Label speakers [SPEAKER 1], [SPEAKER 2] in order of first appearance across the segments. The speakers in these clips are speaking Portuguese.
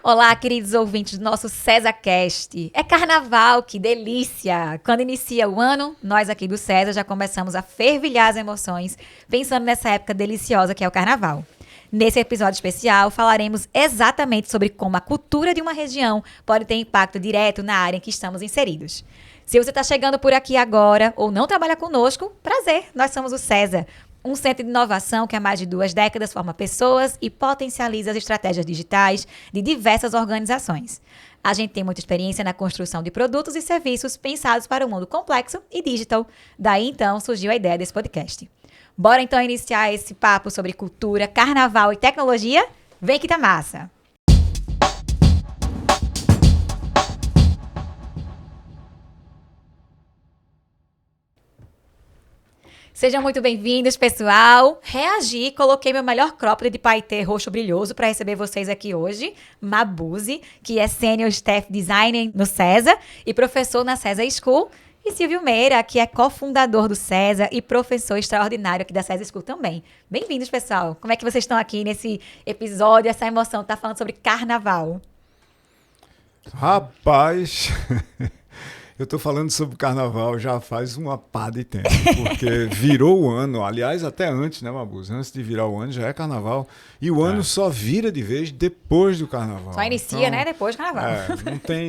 [SPEAKER 1] Olá, queridos ouvintes do nosso CesaCast. É carnaval, que delícia! Quando inicia o ano, nós aqui do Cesa já começamos a fervilhar as emoções, pensando nessa época deliciosa que é o carnaval. Nesse episódio especial, falaremos exatamente sobre como a cultura de uma região pode ter impacto direto na área em que estamos inseridos. Se você está chegando por aqui agora ou não trabalha conosco, prazer, nós somos o Cesa, um centro de inovação que há mais de 2 décadas forma pessoas e potencializa as estratégias digitais de diversas organizações. A gente tem muita experiência na construção de produtos e serviços pensados para o mundo complexo e digital. Daí, então, surgiu a ideia desse podcast. Bora, então, iniciar esse papo sobre cultura, carnaval e tecnologia? Vem que tá massa! Sejam muito bem-vindos, pessoal. Reagi, coloquei meu melhor cropped de paetê roxo brilhoso para receber vocês aqui hoje. Mabuse, que é Senior Staff Designer no Cesa e professor na Cesa School. E Silvio Meira, que é cofundador do Cesa e professor extraordinário aqui da Cesa School também. Bem-vindos, pessoal. Como é que vocês estão aqui nesse episódio, essa emoção? Tá falando sobre carnaval.
[SPEAKER 2] Rapaz... Eu estou falando sobre carnaval já faz uma pá de tempo, porque virou o ano, aliás, até antes, né, Mabuse? Antes de virar o ano já é carnaval, e o ano só vira de vez depois do carnaval.
[SPEAKER 1] Só inicia, então, né, depois do carnaval.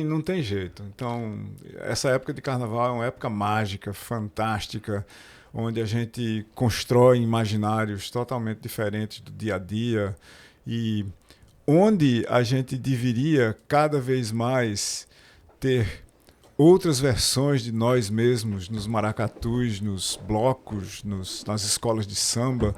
[SPEAKER 2] Não tem jeito. Então, essa época de carnaval é uma época mágica, fantástica, onde a gente constrói imaginários totalmente diferentes do dia a dia, e onde a gente deveria cada vez mais ter outras versões de nós mesmos nos maracatus, nos blocos, nas escolas de samba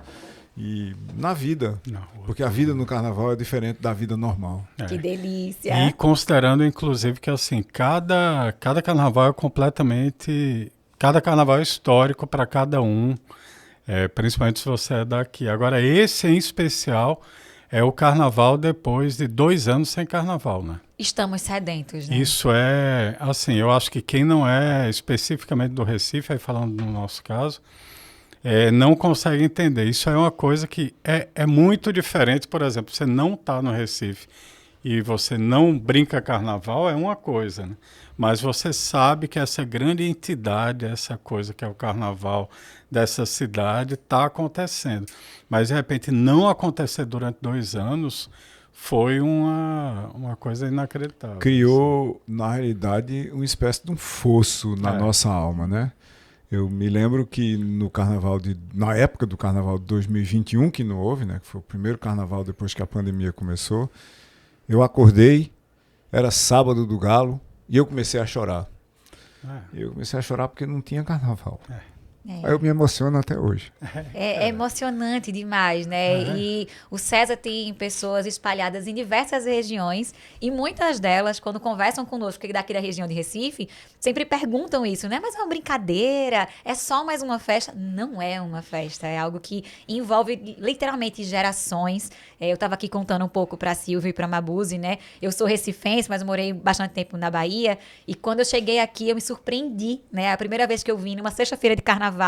[SPEAKER 2] e na vida. Porque a vida no carnaval é diferente da vida normal.
[SPEAKER 1] Que delícia!
[SPEAKER 3] E considerando, inclusive, que assim, cada carnaval é completamente... Cada carnaval é histórico para cada um, principalmente se você é daqui. Agora, esse em especial é o carnaval depois de 2 anos sem carnaval, né?
[SPEAKER 1] Estamos sedentos, né?
[SPEAKER 3] Isso é, assim, eu acho que quem não é especificamente do Recife, aí falando no nosso caso, não consegue entender. Isso é uma coisa que é muito diferente, por exemplo, você não está no Recife e você não brinca carnaval, é uma coisa, né? Mas você sabe que essa grande entidade, essa coisa que é o carnaval dessa cidade, está acontecendo. Mas, de repente, não acontecer durante 2 anos... foi uma coisa inacreditável.
[SPEAKER 2] Criou, na realidade, uma espécie de um fosso na nossa alma, né? Eu me lembro que na época do carnaval de 2021, que não houve, né? Que foi o primeiro carnaval depois que a pandemia começou, eu acordei, era sábado do Galo, e eu comecei a chorar. Eu comecei a chorar porque não tinha carnaval. Aí eu me emociono até hoje.
[SPEAKER 1] É emocionante demais, né? E o Cesa tem pessoas espalhadas em diversas regiões e muitas delas, quando conversam conosco daqui da região de Recife, sempre perguntam isso, né? Mas é uma brincadeira? É só mais uma festa? Não é uma festa, é algo que envolve literalmente gerações. Eu estava aqui contando um pouco para a Silvia e para a Mabuse, né? Eu sou recifense, mas morei bastante tempo na Bahia e quando eu cheguei aqui eu me surpreendi, né? A primeira vez que eu vim numa sexta-feira de carnaval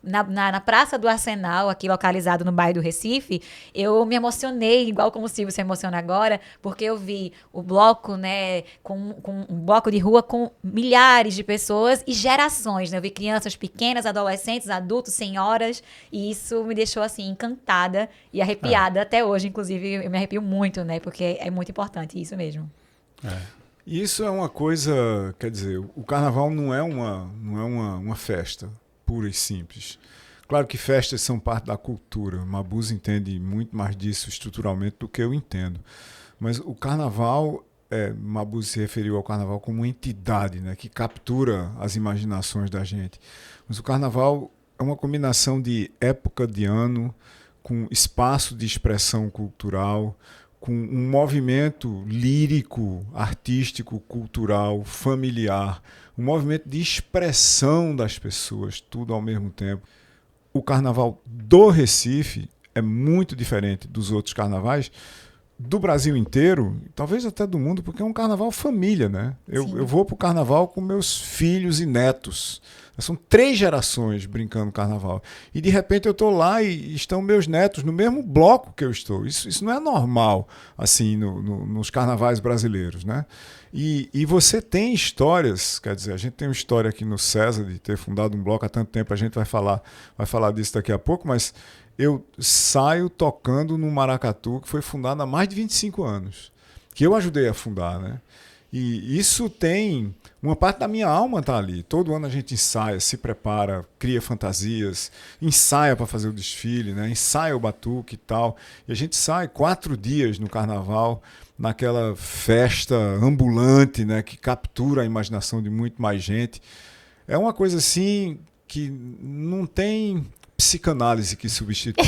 [SPEAKER 1] na Praça do Arsenal, aqui localizado no bairro do Recife, eu me emocionei, igual como o Silvio se emociona agora, porque eu vi o bloco, né, com um bloco de rua com milhares de pessoas e gerações, né? Eu vi crianças pequenas, adolescentes, adultos, senhoras, e isso me deixou, assim, encantada e arrepiada até hoje, inclusive, eu me arrepio muito, né, porque é muito importante isso mesmo.
[SPEAKER 2] Isso é uma coisa, quer dizer, o carnaval não é uma festa pura e simples. Claro que festas são parte da cultura. Mabuse entende muito mais disso estruturalmente do que eu entendo. Mas o carnaval, Mabuse se referiu ao carnaval como uma entidade, né, que captura as imaginações da gente. Mas o carnaval é uma combinação de época de ano, com espaço de expressão cultural, com um movimento lírico, artístico, cultural, familiar, um movimento de expressão das pessoas, tudo ao mesmo tempo. O carnaval do Recife é muito diferente dos outros carnavais do Brasil inteiro, talvez até do mundo, porque é um carnaval família, né? Eu vou pro carnaval com meus filhos e netos. São 3 gerações brincando carnaval. E de repente eu estou lá e estão meus netos no mesmo bloco que eu estou. Isso não é normal, assim, nos carnavais brasileiros, né? E você tem histórias, quer dizer, a gente tem uma história aqui no César de ter fundado um bloco há tanto tempo, a gente vai falar disso daqui a pouco, mas eu saio tocando no Maracatu, que foi fundado há mais de 25 anos, que eu ajudei a fundar, né? E isso tem... Uma parte da minha alma está ali. Todo ano a gente ensaia, se prepara, cria fantasias, ensaia para fazer o desfile, né? Ensaia o batuque e tal. E a gente sai 4 dias no carnaval, naquela festa ambulante, né? Que captura a imaginação de muito mais gente. É uma coisa assim que não tem psicanálise que substitui.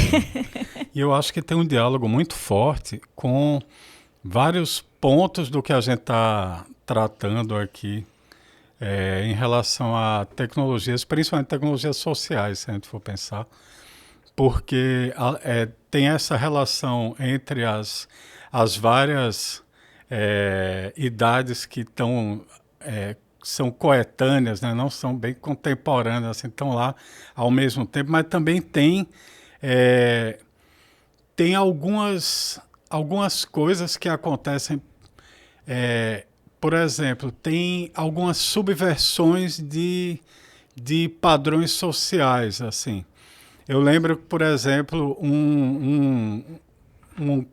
[SPEAKER 3] E eu acho que tem um diálogo muito forte com vários pontos do que a gente está tratando aqui em relação a tecnologias, principalmente tecnologias sociais, se a gente for pensar, porque tem essa relação entre as várias idades que são coetâneas, né? Não são bem contemporâneas, assim, estão lá ao mesmo tempo, mas também tem algumas coisas que acontecem. Por exemplo, tem algumas subversões de padrões sociais, assim. Eu lembro, por exemplo, um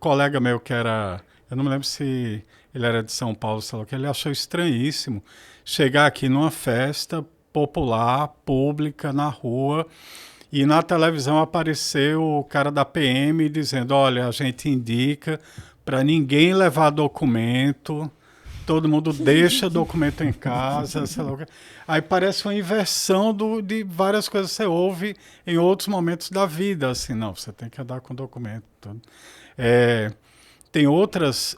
[SPEAKER 3] colega meu que era... Eu não me lembro se ele era de São Paulo, sei lá, que ele achou estranhíssimo chegar aqui numa festa popular, pública, na rua, e na televisão apareceu o cara da PM dizendo, olha, a gente indica para ninguém levar documento... Todo mundo deixa documento em casa, sei lá o que. Aí parece uma inversão de várias coisas que você ouve em outros momentos da vida. Assim, não, você tem que andar com documento. Tem outras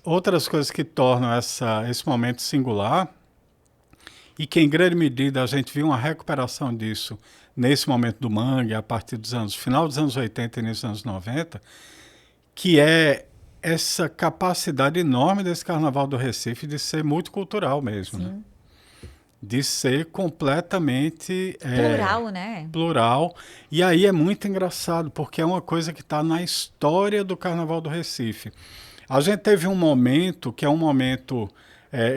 [SPEAKER 3] coisas que tornam esse momento singular e que, em grande medida, a gente viu uma recuperação disso nesse momento do Mangue, a partir final dos anos 80 e início dos anos 90, que é essa capacidade enorme desse Carnaval do Recife de ser multicultural mesmo, né? De ser completamente...
[SPEAKER 1] plural, né?
[SPEAKER 3] Plural. E aí é muito engraçado, porque é uma coisa que está na história do Carnaval do Recife. A gente teve um momento, que é um momento...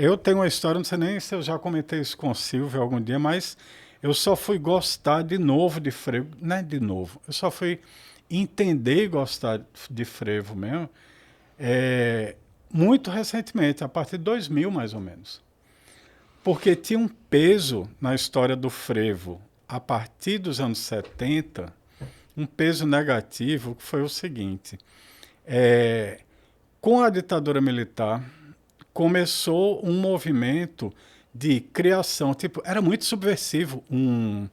[SPEAKER 3] eu tenho uma história, não sei nem se eu já comentei isso com o Silvio algum dia, mas eu só fui gostar de novo de frevo. Não é de novo, eu só fui entender e gostar de frevo mesmo, muito recentemente, a partir de 2000 mais ou menos. Porque tinha um peso na história do frevo, a partir dos anos 70, um peso negativo, que foi o seguinte, com a ditadura militar, começou um movimento de criação, era muito subversivo um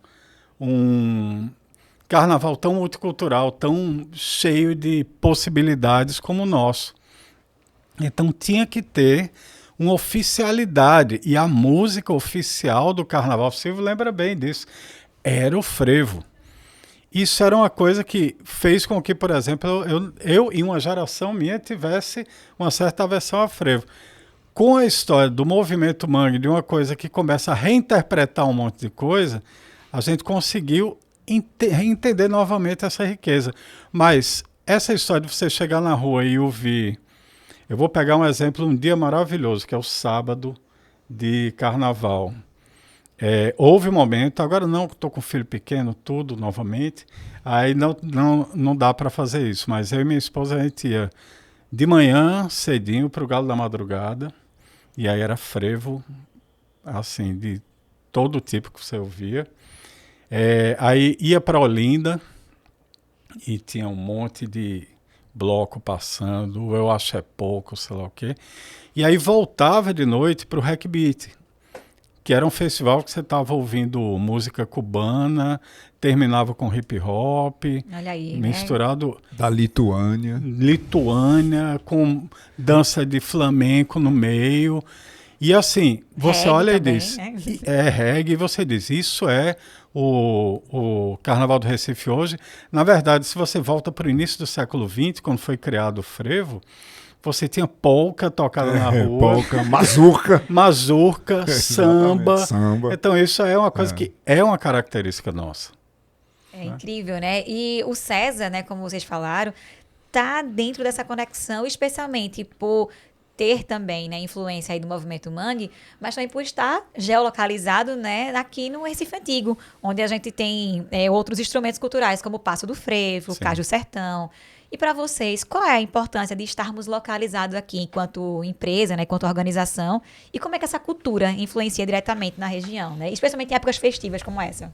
[SPEAKER 3] carnaval tão multicultural, tão cheio de possibilidades como o nosso. Então tinha que ter uma oficialidade, e a música oficial do carnaval, o Silvio lembra bem disso, era o frevo. Isso era uma coisa que fez com que, por exemplo, eu em uma geração minha tivesse uma certa aversão a frevo. Com a história do movimento Mangue, de uma coisa que começa a reinterpretar um monte de coisa, a gente conseguiu entender novamente essa riqueza. Mas essa história de você chegar na rua e ouvir... Eu vou pegar um exemplo, um dia maravilhoso, que é o sábado de carnaval. Houve um momento, agora não, estou com um filho pequeno, tudo novamente, aí não dá para fazer isso, mas eu e minha esposa, a gente ia de manhã, cedinho, para o Galo da Madrugada, e aí era frevo, assim, de todo tipo que você ouvia. Aí ia para Olinda, e tinha um monte de bloco passando, eu acho pouco, sei lá o quê. E aí voltava de noite para o Hack Beat, que era um festival que você estava ouvindo música cubana, terminava com hip hop,
[SPEAKER 1] olha aí,
[SPEAKER 2] né?
[SPEAKER 3] misturado...
[SPEAKER 2] Da Lituânia,
[SPEAKER 3] com dança de flamenco no meio. E assim, você
[SPEAKER 1] reggae
[SPEAKER 3] olha
[SPEAKER 1] também,
[SPEAKER 3] e diz,
[SPEAKER 1] né?
[SPEAKER 3] reggae, e você diz, isso é o Carnaval do Recife hoje. Na verdade, se você volta para o início do século XX, quando foi criado o frevo, você tinha polca tocada na rua.
[SPEAKER 2] Polca, mazurca,
[SPEAKER 3] samba.
[SPEAKER 2] samba.
[SPEAKER 3] Então isso é uma coisa que é uma característica nossa.
[SPEAKER 1] É incrível, né? E o César, né, como vocês falaram, tá dentro dessa conexão, especialmente por ter também, né, influência aí do movimento mangue, mas também por estar geolocalizado, né, aqui no Recife Antigo, onde a gente tem outros instrumentos culturais, como o Passo do Frevo, o Caju Sertão. E para vocês, qual é a importância de estarmos localizados aqui enquanto empresa, né, enquanto organização, e como é que essa cultura influencia diretamente na região, né, especialmente em épocas festivas como essa?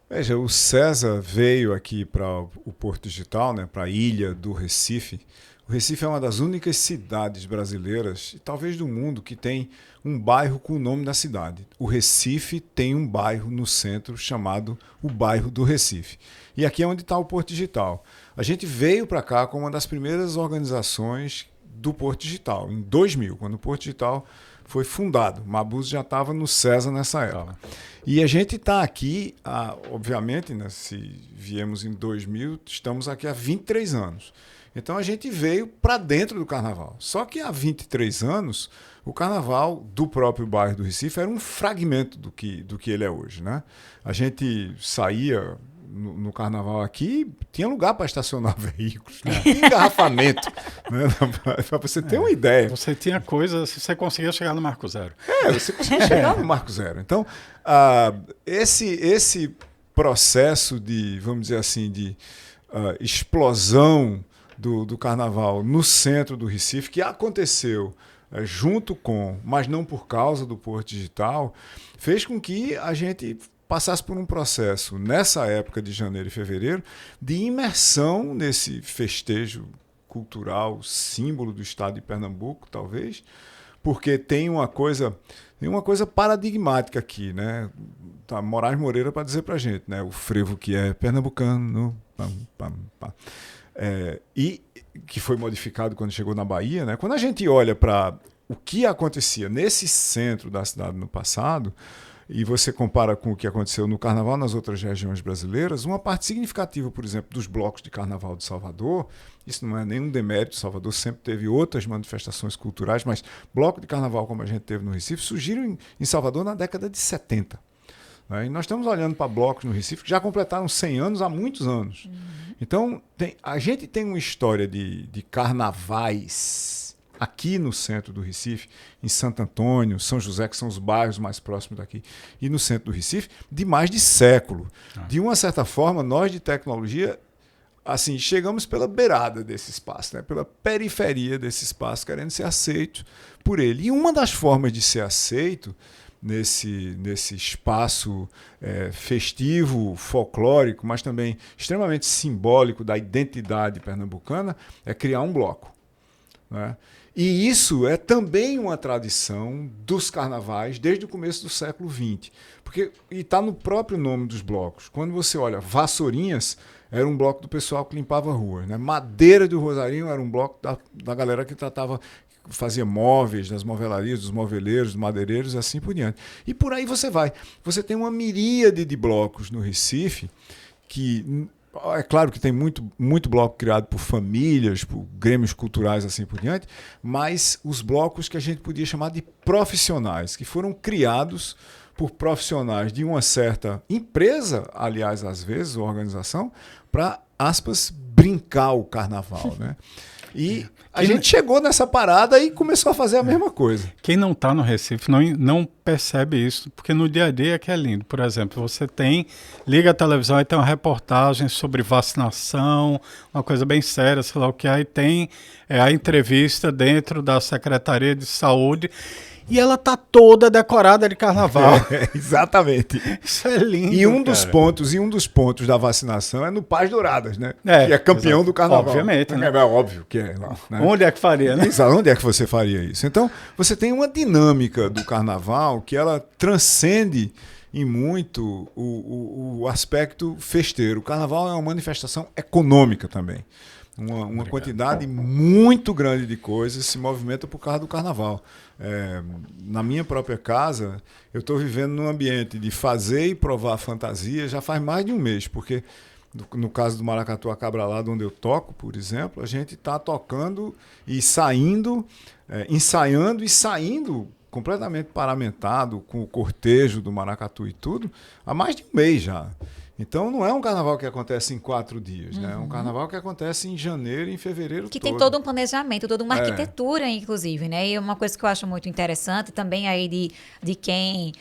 [SPEAKER 2] Veja, o César veio aqui para o Porto Digital, né, para a ilha do Recife. O Recife é uma das únicas cidades brasileiras, e talvez do mundo, que tem um bairro com o nome da cidade. O Recife tem um bairro no centro chamado o Bairro do Recife. E aqui é onde está o Porto Digital. A gente veio para cá como uma das primeiras organizações do Porto Digital, em 2000, quando o Porto Digital foi fundado. O Mabuse já estava no César nessa época. E a gente está aqui, obviamente, né, se viemos em 2000, estamos aqui há 23 anos. Então a gente veio para dentro do carnaval. Só que há 23 anos, o carnaval do próprio bairro do Recife era um fragmento do que ele é hoje, né? A gente saía no carnaval aqui, tinha lugar para estacionar veículos, né? Engarrafamento, né? Para você ter uma ideia.
[SPEAKER 3] Você tinha coisas, você conseguia chegar no Marco Zero.
[SPEAKER 2] Você conseguia chegar no Marco Zero. Então, esse processo de, vamos dizer assim, de explosão do carnaval no centro do Recife, que aconteceu junto com, mas não por causa do Porto Digital, fez com que a gente passasse por um processo, nessa época de janeiro e fevereiro, de imersão nesse festejo cultural, símbolo do estado de Pernambuco, talvez, porque tem uma coisa paradigmática aqui, né? Tá, Moraes Moreira para dizer para a gente, né? O frevo que é pernambucano, pam, pam, pam. E que foi modificado quando chegou na Bahia, né? Quando a gente olha para o que acontecia nesse centro da cidade no passado, e você compara com o que aconteceu no carnaval nas outras regiões brasileiras, uma parte significativa, por exemplo, dos blocos de carnaval de Salvador, isso não é nenhum demérito, Salvador sempre teve outras manifestações culturais, mas bloco de carnaval como a gente teve no Recife surgiram em Salvador na década de 70. E nós estamos olhando para blocos no Recife que já completaram 100 anos há muitos anos. Então, a gente tem uma história de carnavais aqui no centro do Recife, em Santo Antônio, São José, que são os bairros mais próximos daqui, e no centro do Recife, de mais de século. De uma certa forma, nós de tecnologia, assim, chegamos pela beirada desse espaço, né? Pela periferia desse espaço, querendo ser aceito por ele. E uma das formas de ser aceito nesse espaço festivo, folclórico, mas também extremamente simbólico da identidade pernambucana, é criar um bloco, né? E isso é também uma tradição dos carnavais desde o começo do século XX. E está no próprio nome dos blocos. Quando você olha, Vassourinhas era um bloco do pessoal que limpava a rua, né? Madeira do Rosarinho era um bloco da galera que fazia móveis, das movelarias, dos moveleiros, dos madeireiros, assim por diante. E por aí você vai. Você tem uma miríade de blocos no Recife que... É claro que tem muito bloco criado por famílias, por grêmios culturais, assim por diante, mas os blocos que a gente podia chamar de profissionais, que foram criados por profissionais de uma certa empresa, aliás, às vezes, ou organização, para, aspas, brincar o carnaval, né? E a gente chegou nessa parada e começou a fazer a mesma coisa.
[SPEAKER 3] Quem não está no Recife não percebe isso, porque no dia a dia é que é lindo. Por exemplo, você liga a televisão e tem uma reportagem sobre vacinação, uma coisa bem séria, sei lá o que, aí tem a entrevista dentro da Secretaria de Saúde, e ela tá toda decorada de carnaval.
[SPEAKER 2] Exatamente.
[SPEAKER 3] Isso é lindo.
[SPEAKER 2] E um dos pontos da vacinação é no Paz Douradas, né? Que é campeão do carnaval.
[SPEAKER 3] Obviamente, né?
[SPEAKER 2] É óbvio que é. Né?
[SPEAKER 3] Onde é que faria, né?
[SPEAKER 2] Onde é que você faria isso? Então, você tem uma dinâmica do carnaval que ela transcende em muito o aspecto festeiro. O carnaval é uma manifestação econômica também. Uma quantidade muito grande de coisas se movimenta por causa do carnaval. Na minha própria casa, eu estou vivendo num ambiente de fazer e provar fantasia já faz mais de um mês, porque No caso do Maracatu Acabralado, onde eu toco, por exemplo, a gente está tocando e saindo, ensaiando e saindo completamente paramentado, com o cortejo do maracatu e tudo, há mais de um mês já. Então não é um carnaval que acontece em 4 dias, né? É um carnaval que acontece em janeiro e em fevereiro
[SPEAKER 1] Que
[SPEAKER 2] todo.
[SPEAKER 1] tem todo um planejamento, toda uma arquitetura, inclusive, né? E uma coisa que eu acho muito interessante também aí de quem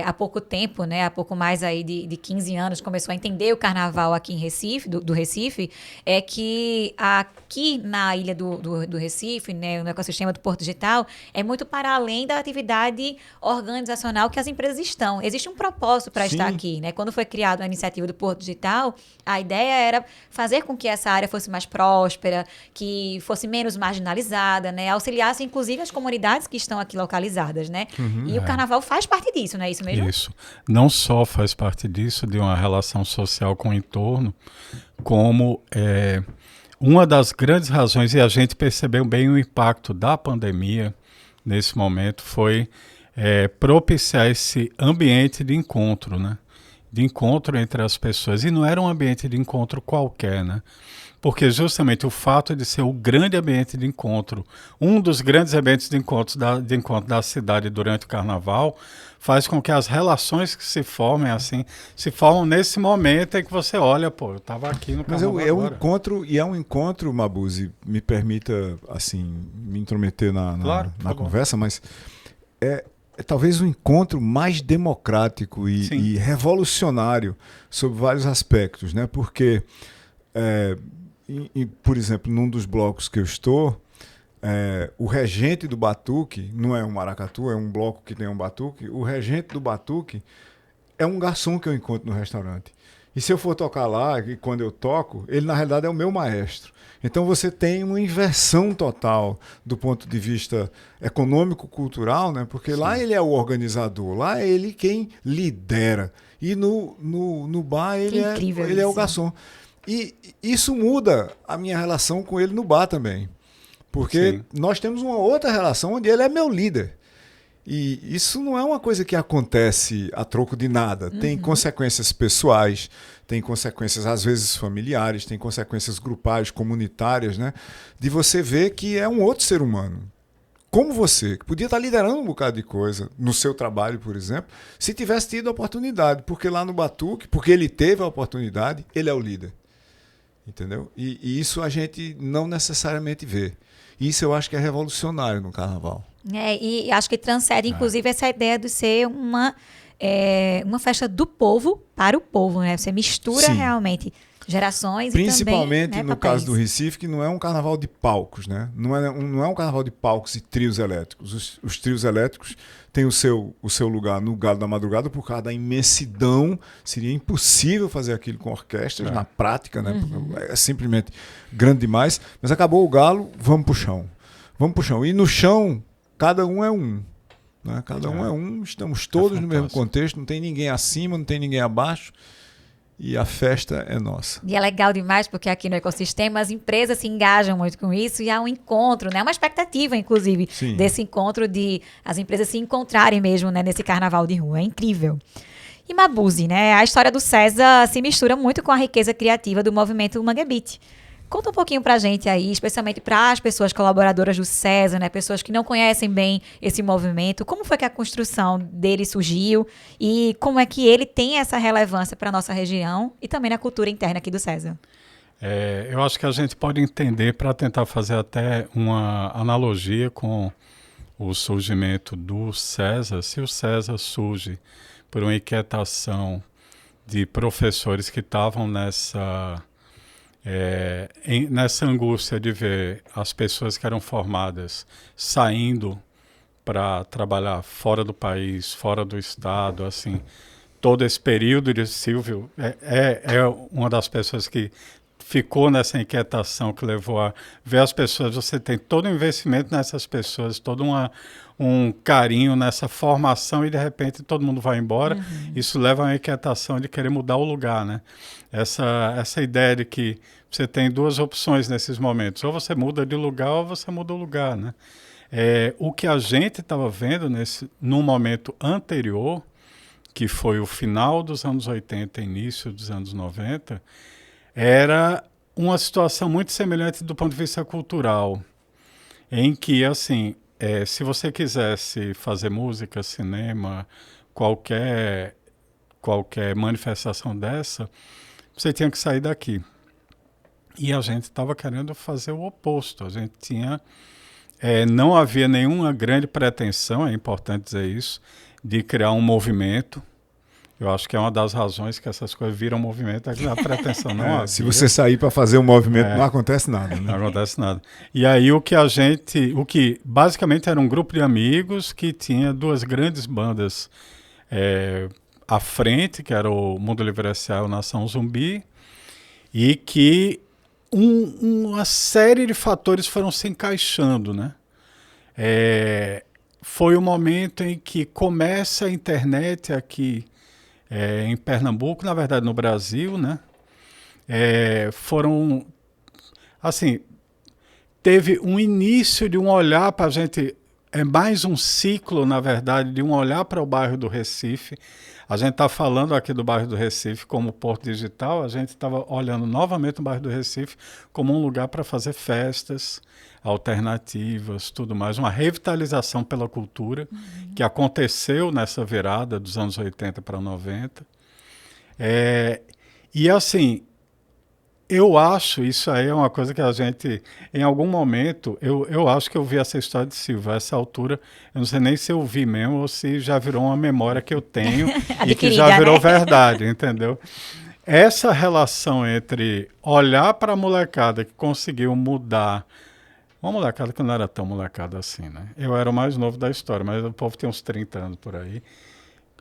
[SPEAKER 1] há pouco tempo, né? Há pouco mais aí de 15 anos começou a entender o carnaval aqui em Recife, do Recife, é que aqui na ilha do Recife, né? No ecossistema do Porto Digital, é muito para além da atividade organizacional que as empresas estão. Existe um propósito para estar aqui, né? Quando foi criada a iniciativa do Porto Digital, a ideia era fazer com que essa área fosse mais próspera, que fosse menos marginalizada, né? Auxiliasse, inclusive, as comunidades que estão aqui localizadas, né? E o carnaval faz parte disso, não é isso mesmo?
[SPEAKER 3] Isso. Não só faz parte disso, de uma relação social com o entorno, como uma das grandes razões, e a gente percebeu bem o impacto da pandemia nesse momento, foi propiciar esse ambiente de encontro, né? De encontro entre as pessoas. E não era um ambiente de encontro qualquer, né? Porque justamente o fato de ser o grande ambiente de encontro, um dos grandes ambientes de encontro da cidade durante o carnaval, faz com que as relações que se formem assim, se formam nesse momento em que você olha, pô, eu estava aqui no carnaval.
[SPEAKER 2] Mas é um encontro, e é um encontro, Mabuse, me permita, assim, me intrometer
[SPEAKER 3] Claro,
[SPEAKER 2] na conversa, mas é talvez o encontro mais democrático e revolucionário sob vários aspectos, né? Porque, por exemplo, num dos blocos que eu estou, o regente do batuque, não é um maracatu, é um bloco que tem um batuque, o regente do batuque é um garçom que eu encontro no restaurante. E se eu for tocar lá, e quando eu toco, ele na realidade é o meu maestro. Então você tem uma inversão total do ponto de vista econômico-cultural, né? Porque lá ele é o organizador, lá é ele quem lidera. E no bar ele é o garçom. E isso muda a minha relação com ele no bar também. Porque nós temos uma outra relação onde ele é meu líder. E isso não é uma coisa que acontece a troco de nada. Tem consequências pessoais, tem consequências às vezes familiares, tem consequências grupais, comunitárias, né? De você ver que é um outro ser humano. Como você, que podia estar liderando um bocado de coisa no seu trabalho, por exemplo, se tivesse tido a oportunidade. Porque lá no Batuque, porque ele teve a oportunidade, ele é o líder. Entendeu? E isso a gente não necessariamente vê. Isso eu acho que é revolucionário no carnaval.
[SPEAKER 1] E acho que transcende, inclusive, essa ideia de ser uma festa do povo para o povo, né? Você mistura realmente gerações.
[SPEAKER 2] Principalmente
[SPEAKER 1] e também,
[SPEAKER 2] no caso do Recife, que não é um carnaval de palcos, né? Não é um carnaval de palcos e trios elétricos. Os trios elétricos têm o seu lugar no Galo da Madrugada por causa da imensidão. Seria impossível fazer aquilo com orquestras na prática, né? É simplesmente grande demais. Mas acabou o Galo, vamos pro chão. Vamos pro chão. E no chão, cada um é um. Né? Cada um é um, estamos todos no mesmo contexto, não tem ninguém acima, não tem ninguém abaixo. E a festa é nossa.
[SPEAKER 1] E é legal demais porque aqui no ecossistema as empresas se engajam muito com isso e há um encontro, né? Uma expectativa, inclusive, desse encontro de as empresas se encontrarem mesmo, né? Nesse carnaval de rua. É incrível. E Mabuse, né? A história do César se mistura muito com a riqueza criativa do movimento Mangue Beat. Conta um pouquinho pra gente aí, especialmente para as pessoas colaboradoras do César, né? Pessoas que não conhecem bem esse movimento. Como foi que a construção dele surgiu e como é que ele tem essa relevância para a nossa região e também na cultura interna aqui do César?
[SPEAKER 3] Eu acho que a gente pode entender, para tentar fazer até uma analogia com o surgimento do César, se o César surge por uma inquietação de professores que estavam nessa angústia de ver as pessoas que eram formadas saindo para trabalhar fora do país, fora do estado, assim, todo esse período de Silvio é uma das pessoas que ficou nessa inquietação que levou a ver as pessoas, você tem todo um investimento nessas pessoas, todo um carinho nessa formação e de repente todo mundo vai embora. Isso leva a uma inquietação de querer mudar o lugar, né? Essa ideia de que você tem duas opções nesses momentos, ou você muda de lugar ou você muda o lugar, né? O que a gente estava vendo num momento anterior, que foi o final dos anos 80, início dos anos 90, era uma situação muito semelhante do ponto de vista cultural, em que, assim, se você quisesse fazer música, cinema, qualquer manifestação dessa, você tinha que sair daqui. E a gente estava querendo fazer o oposto. A gente tinha... não havia nenhuma grande pretensão, é importante dizer isso, de criar um movimento. Eu acho que é uma das razões que essas coisas viram movimento, é que a pretensão não havia.
[SPEAKER 2] Se você sair para fazer um movimento, não acontece nada. Né?
[SPEAKER 3] Não acontece nada. E aí o que basicamente era um grupo de amigos que tinha duas grandes bandas à frente, que era o Mundo Livre S.A. e o Nação Zumbi, e que uma série de fatores foram se encaixando, né? Foi o momento em que começa a internet aqui em Pernambuco, na verdade no Brasil, né? Foram, assim, teve um início de um olhar para a gente, mais um ciclo, na verdade, de um olhar para o bairro do Recife. A gente está falando aqui do bairro do Recife como Porto Digital, a gente estava olhando novamente o bairro do Recife como um lugar para fazer festas alternativas, tudo mais, uma revitalização pela cultura que aconteceu nessa virada dos anos 80 para 90. E assim, eu acho, isso aí é uma coisa que a gente, em algum momento, eu acho que eu vi essa história de Silva. A essa altura, eu não sei nem se eu vi mesmo ou se já virou uma memória que eu tenho e que já virou verdade, entendeu? Essa relação entre olhar para a molecada que conseguiu mudar, uma molecada que não era tão molecada assim, né? Eu era o mais novo da história, mas o povo tem uns 30 anos por aí.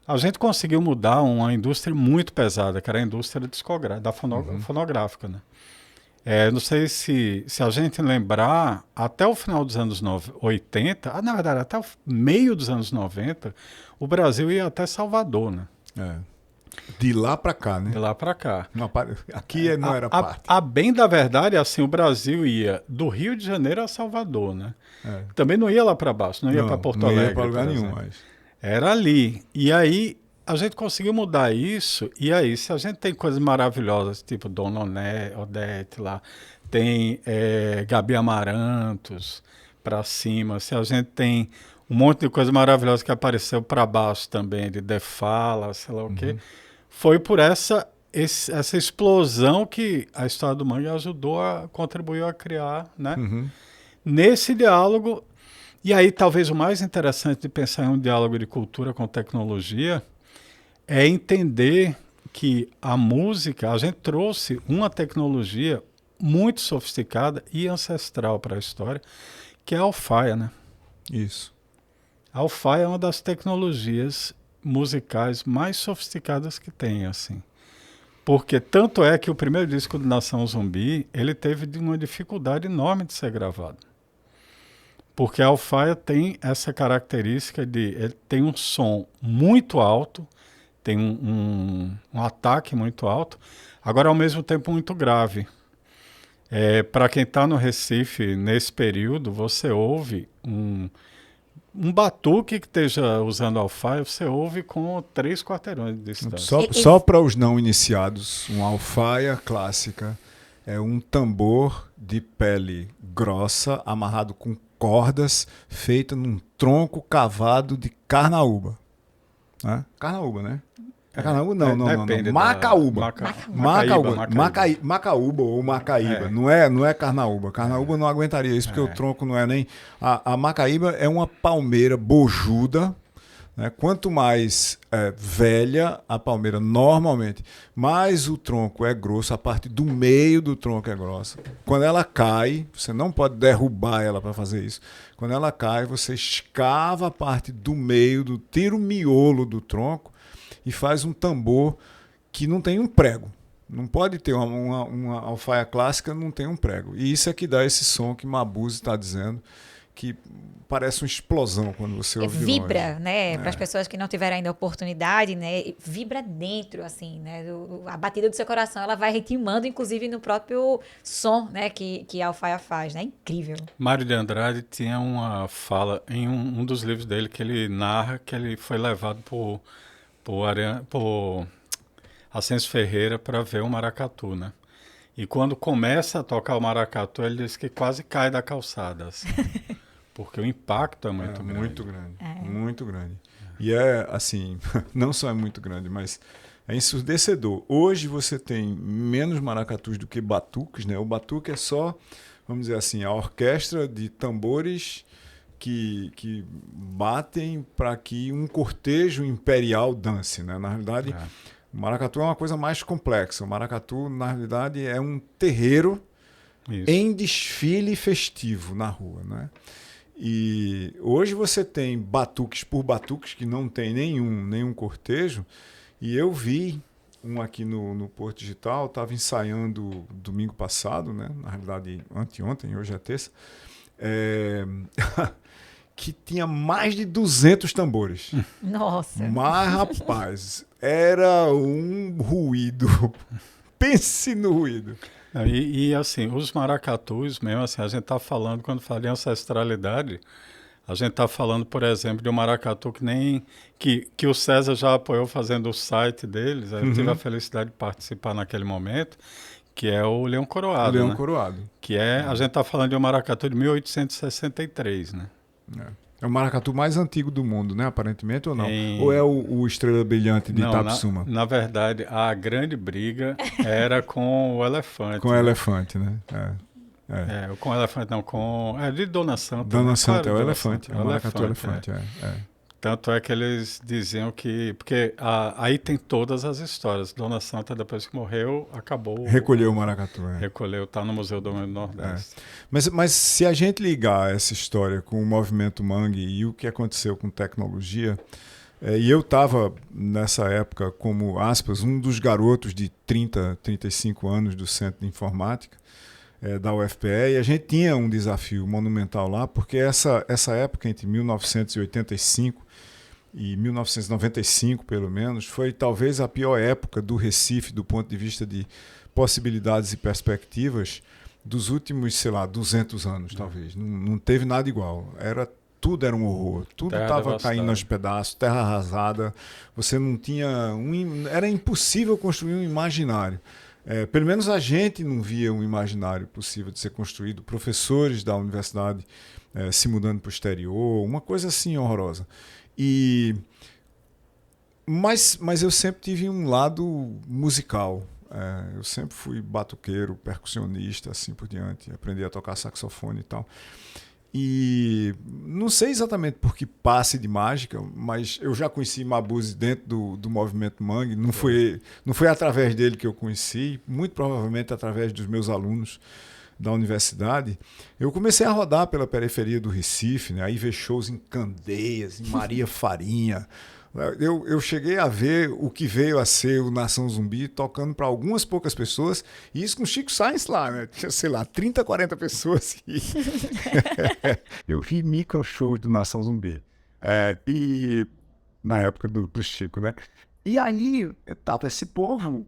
[SPEAKER 3] A gente conseguiu mudar uma indústria muito pesada, que era a indústria discográfica, fonográfica, né? Não sei se a gente lembrar, até o final dos anos 80, na verdade, até o meio dos anos 90, o Brasil ia até Salvador, né?
[SPEAKER 2] De lá para cá, né?
[SPEAKER 3] De lá para cá.
[SPEAKER 2] Aqui não era parte.
[SPEAKER 3] A bem da verdade, assim, o Brasil ia do Rio de Janeiro a Salvador, né? Também não ia lá para baixo, não ia para Porto Alegre.
[SPEAKER 2] Não ia para lugar nenhum mais.
[SPEAKER 3] Era ali. E aí a gente conseguiu mudar isso. E aí, se a gente tem coisas maravilhosas, tipo Dona Odete lá, tem Gabi Amarantos para cima, se a gente tem um monte de coisa maravilhosa que apareceu para baixo também, de Defala, sei lá o quê, foi por essa explosão que a história do Mangue contribuiu a criar, né? Nesse diálogo. E aí, talvez o mais interessante de pensar em um diálogo de cultura com tecnologia é entender que a música, a gente trouxe uma tecnologia muito sofisticada e ancestral para a história, que é a alfaia, né?
[SPEAKER 2] Isso.
[SPEAKER 3] A alfaia é uma das tecnologias musicais mais sofisticadas que tem, assim. Porque tanto é que o primeiro disco do Nação Zumbi, ele teve uma dificuldade enorme de ser gravado. Porque a alfaia tem essa característica ele tem um som muito alto, tem um ataque muito alto, agora ao mesmo tempo muito grave. Para quem está no Recife, nesse período, você ouve um batuque que esteja usando alfaia, você ouve com 3 quarteirões de distância.
[SPEAKER 2] Só para os não iniciados, uma alfaia clássica é um tambor de pele grossa, amarrado com cordas, feita num tronco cavado de carnaúba. Carnaúba, né? Carnaúba? Não. Macaúba. Macaúba ou Macaíba. Não é carnaúba. Carnaúba não aguentaria isso, porque o tronco não é nem... A Macaíba é uma palmeira bojuda, né? Quanto mais velha a palmeira, normalmente, mais o tronco é grosso, a parte do meio do tronco é grossa. Quando ela cai, você não pode derrubar ela para fazer isso. Quando ela cai, você escava a parte do meio, tira o miolo do tronco e faz um tambor que não tem um prego. Não pode ter uma alfaia clássica, não tem um prego. E isso é que dá esse som que Mabuse está dizendo, que parece uma explosão quando você ouve
[SPEAKER 1] vibra,
[SPEAKER 2] longe.
[SPEAKER 1] né? Para as pessoas que não tiveram ainda a oportunidade, né? Vibra dentro, assim, né? A batida do seu coração, ela vai ritmando, inclusive, no próprio som, né? Que a alfaia faz, né? Incrível.
[SPEAKER 3] Mário de Andrade tinha uma fala em um dos livros dele que ele narra que ele foi levado por Ascenso Ferreira para ver o maracatu, né? E quando começa a tocar o maracatu, ele diz que quase cai da calçada, assim, porque o impacto é muito grande.
[SPEAKER 2] Muito grande, muito grande. E é assim, não só é muito grande, mas é ensurdecedor. Hoje você tem menos maracatus do que batuques, né? O batuque é só, vamos dizer assim, a orquestra de tambores que batem para que um cortejo imperial dance, né? Na realidade, o maracatu é uma coisa mais complexa. O maracatu, na realidade, é um terreiro em desfile festivo na rua, né? E hoje você tem batuques por batuques que não tem nenhum cortejo. E eu vi um aqui no Porto Digital, estava ensaiando domingo passado, né? Na realidade, anteontem, hoje é terça, que tinha mais de 200 tambores.
[SPEAKER 1] Nossa!
[SPEAKER 2] Mas, rapaz, era um ruído. Pense no ruído.
[SPEAKER 3] E assim, os maracatus mesmo, assim, a gente está falando, quando fala em ancestralidade, a gente está falando, por exemplo, de um maracatu que o César já apoiou fazendo o site deles. Eu tive a felicidade de participar naquele momento, que é o Leão Coroado.
[SPEAKER 2] Leão
[SPEAKER 3] né?
[SPEAKER 2] Coroado.
[SPEAKER 3] Que a gente está falando de um maracatu de 1863, né?
[SPEAKER 2] É o maracatu mais antigo do mundo, né? Aparentemente, ou não? Ou é o Estrela Brilhante de Itapsuma?
[SPEAKER 3] Na verdade, a grande briga era com o elefante.
[SPEAKER 2] Com o elefante, né?
[SPEAKER 3] Com o elefante não, de Dona Santa.
[SPEAKER 2] Dona
[SPEAKER 3] né?
[SPEAKER 2] Santa,
[SPEAKER 3] Claro,
[SPEAKER 2] é o
[SPEAKER 3] Dona
[SPEAKER 2] elefante.
[SPEAKER 3] Santa,
[SPEAKER 2] É o maracatu elefante,
[SPEAKER 3] Tanto é que eles diziam que... Porque aí tem todas as histórias. Dona Santa, depois que morreu, acabou...
[SPEAKER 2] Recolheu o maracatu,
[SPEAKER 3] Recolheu, está no Museu do Nordeste.
[SPEAKER 2] Mas se a gente ligar essa história com o movimento Mangue e o que aconteceu com tecnologia... e eu estava, nessa época, como, aspas, um dos garotos de 30, 35 anos do Centro de Informática, da UFPE, e a gente tinha um desafio monumental lá, porque essa época, entre 1985 e 1995, pelo menos, foi talvez a pior época do Recife, do ponto de vista de possibilidades e perspectivas, dos últimos, sei lá, 200 anos, talvez. Não teve nada igual. Tudo era um horror. Tudo estava caindo aos pedaços, terra arrasada. Você não tinha... Era impossível construir um imaginário. Pelo menos a gente não via um imaginário possível de ser construído. Professores da universidade se mudando para o exterior, uma coisa assim horrorosa. Mas eu sempre tive um lado musical. Eu sempre fui batuqueiro, percussionista, assim por diante. Aprendi a tocar saxofone e tal. E não sei exatamente por que passe de mágica, mas eu já conheci Mabuse dentro do movimento Mangue. Não foi através dele que eu conheci, muito provavelmente através dos meus alunos da universidade. Eu comecei a rodar pela periferia do Recife, né? Aí ver shows em Candeias, em Maria Farinha. Eu cheguei a ver o que veio a ser o Nação Zumbi tocando para algumas poucas pessoas, e isso com Chico Sainz lá, né? Tinha, sei lá, 30, 40 pessoas. Eu vi micro shows do Nação Zumbi. E na época do Chico, né? E aí tava esse povo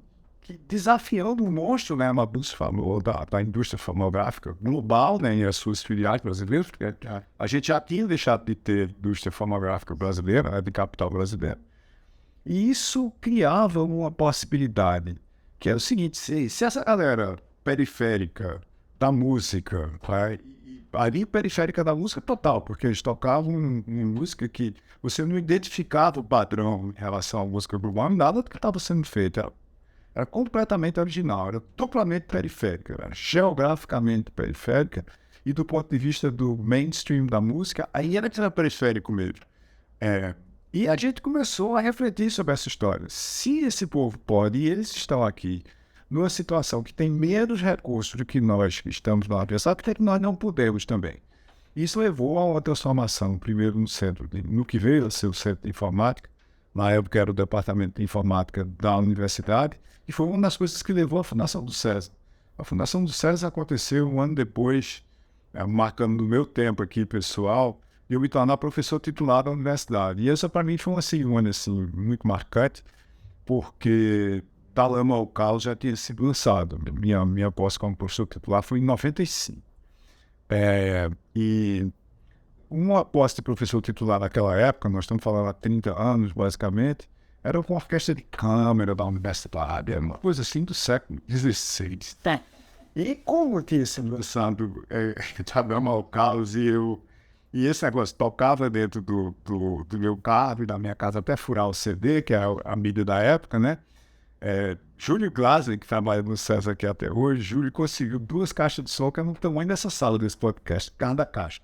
[SPEAKER 2] desafiando um monstro, né? Mabuse falou da indústria fonográfica global, né? E as suas filiais brasileiras, porque a gente já tinha deixado de ter indústria fonográfica brasileira, né? De capital brasileiro. E isso criava uma possibilidade, que era o seguinte: se essa galera periférica da música, ali periférica da música total, porque eles tocavam uma música que você não identificava o padrão em relação à música global, nada do que estava sendo feito. Era completamente original, era totalmente periférica, era geograficamente periférica, e do ponto de vista do mainstream da música, aí era periférico mesmo. E a gente começou a refletir sobre essa história. Se esse povo pode, e eles estão aqui, numa situação que tem menos recursos do que nós que estamos na universidade, porque nós não podemos também. Isso levou a uma transformação, primeiro no que veio a ser o Centro de Informática, na época era o Departamento de Informática da universidade, e foi uma das coisas que levou à Fundação do César. A Fundação do César aconteceu um ano depois, marcando no meu tempo aqui pessoal, de eu me tornar professor titular da universidade. E essa para mim foi uma cerimônia assim, muito marcante, porque Da Lama ao Caos já tinha sido lançado. Minha posse como professor titular foi em 95. E uma posse de professor titular naquela época, nós estamos falando há 30 anos basicamente, era com orquestra de câmara da universidade, era uma coisa assim do século XVI.
[SPEAKER 4] E como eu tinha se lançado Chadama ao Caos e esse negócio tocava dentro do meu carro e da minha casa até furar o CD, que é a mídia da época, né? Júlio Glaser, que trabalha no César aqui até hoje, Júlio conseguiu 2 caixas de som que no tamanho dessa sala desse podcast, cada caixa.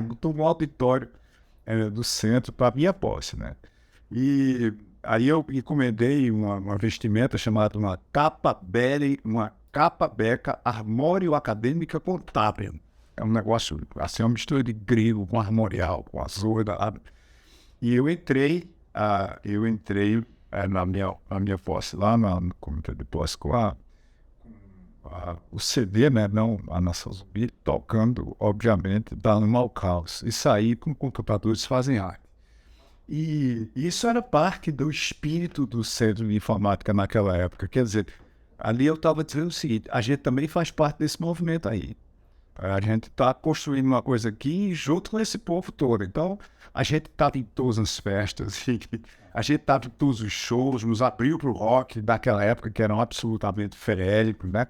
[SPEAKER 4] Botou um auditório do centro para minha posse, né? E aí eu encomendei uma vestimenta chamada uma capa beca armório acadêmica contábil. É um negócio, assim, uma mistura de grego com armorial, com azul. E eu entrei na minha posse lá no comitê de posse com o CD, né, não a Nação Zumbi, tocando, obviamente, dando mau caos. E saí com computadores fazem arte. E isso era parte do espírito do Centro de Informática naquela época. Quer dizer, ali eu estava dizendo o seguinte, a gente também faz parte desse movimento aí. A gente está construindo uma coisa aqui junto com esse povo todo. Então, a gente estava em todas as festas, a gente estava em todos os shows, nos abriu para o rock daquela época, que eram absolutamente feéricos, né?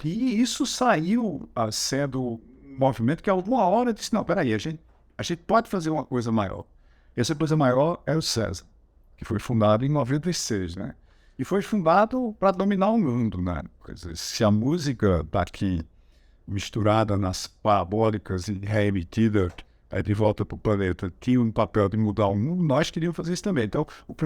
[SPEAKER 4] E isso saiu sendo um movimento que, a alguma hora, disse, não, peraí, a gente pode fazer uma coisa maior. Essa coisa maior é o César, que foi fundado em 96, né? E foi fundado para dominar o mundo, né? Quer dizer, se a música está aqui misturada nas parabólicas e reemitida de volta para o planeta, tinha um papel de mudar o mundo, nós queríamos fazer isso também. Então,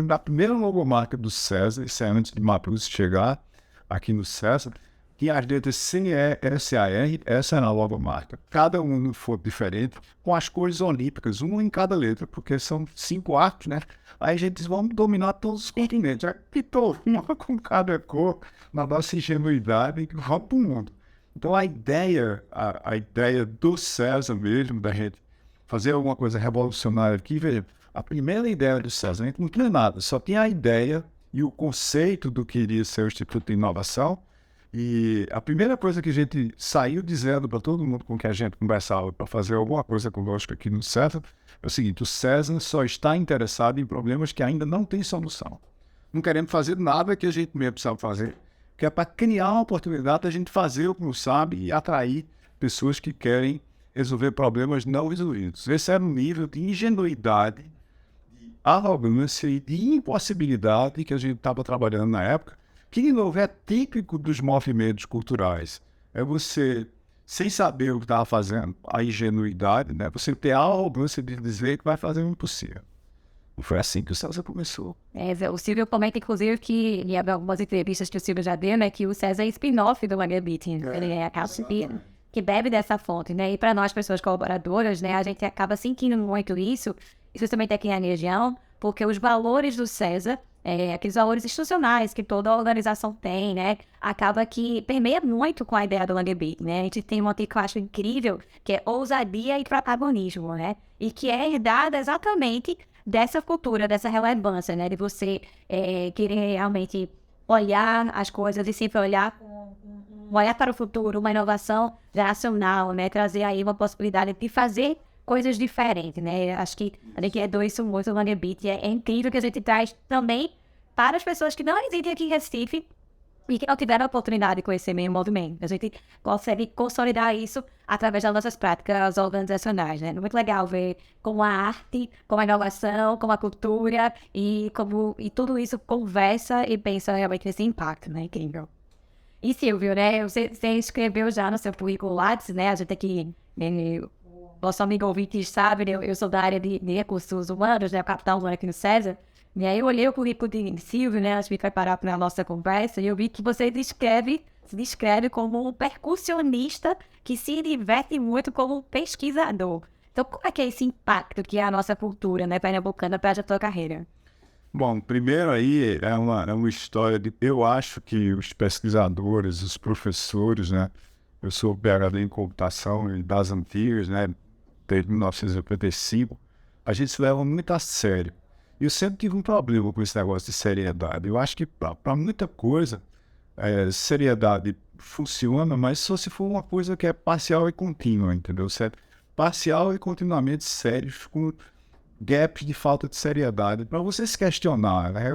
[SPEAKER 4] a primeira logomarca do César, isso é antes de Mapus chegar aqui no César, tinha as letras C-E-S-A-R, essa era a logomarca. Cada um for diferente, com as cores olímpicas, uma em cada letra, porque são 5 arcos, né? Aí a gente diz, vamos dominar todos os continentes. Aí pintou uma com cada cor, na nossa ingenuidade, e vamos para o mundo. Então a ideia do César mesmo, da gente fazer alguma coisa revolucionária aqui, veja, a primeira ideia do César, a gente não tinha nada, só tinha a ideia e o conceito do que iria ser o Instituto de Inovação. E a primeira coisa que a gente saiu dizendo para todo mundo com quem a gente conversava para fazer alguma coisa conosco aqui no César é o seguinte, o César só está interessado em problemas que ainda não têm solução. Não queremos fazer nada que a gente mesmo sabe fazer, que é para criar uma oportunidade da gente fazer o que não sabe e atrair pessoas que querem resolver problemas não resolvidos. Esse era um nível de ingenuidade, de arrogância e de impossibilidade que a gente estava trabalhando na época, que, de novo, é típico dos movimentos culturais. É você, sem saber o que estava fazendo, a ingenuidade, né? Você ter a arrogância de dizer que vai fazer o impossível. E foi assim que o César começou.
[SPEAKER 5] O Silvio comenta, inclusive, que em algumas entrevistas que o Silvio já deu, né, que o César é spin-off do Magabeating. Ele é a calça que bebe dessa fonte, né? E para nós, pessoas colaboradoras, né, a gente acaba sentindo muito isso, especialmente aqui na região, porque os valores do César, aqueles valores institucionais que toda organização tem, né, acaba que permeia muito com a ideia do Langebeat, né? A gente tem uma que eu acho incrível, que é ousadia e protagonismo, né? E que é herdada exatamente dessa cultura, dessa relevância, né? De você querer realmente olhar as coisas e sempre olhar para o futuro, uma inovação geracional, né? Trazer aí uma possibilidade de fazer coisas diferentes, né? Acho que a gente herdou isso muito no Langebeat. É incrível que a gente traz também para as pessoas que não residem aqui em Recife e que não tiveram a oportunidade de conhecer meio movimento. A gente consegue consolidar isso através das nossas práticas organizacionais, né? É muito legal ver como a arte, como a inovação, como a cultura e tudo isso conversa e pensa realmente nesse impacto, né? Incrível. E Silvio, né? Você escreveu já no seu currículo Lattes, né? A gente aqui, nosso amigo ouvinte sabe, né? Eu sou da área de recursos humanos, né? O capital humano aqui no César. E aí eu olhei o currículo de Silvio, né? Antes de me preparar para a nossa conversa, e eu vi que você se descreve como um percussionista que se diverte muito como pesquisador. Então, como é que é esse impacto que é a nossa cultura, né, pernambucana para a tua carreira?
[SPEAKER 4] Bom, primeiro aí é uma história de... Eu acho que os pesquisadores, os professores, né? Eu sou PhD em computação e das antigas, né? Desde 1985. A gente se leva muito a sério. E eu sempre tive um problema com esse negócio de seriedade. Eu acho que para muita coisa, seriedade funciona, mas só se for uma coisa que é parcial e contínua, entendeu? Parcial e continuamente sério, com gaps de falta de seriedade. Para você se questionar, né?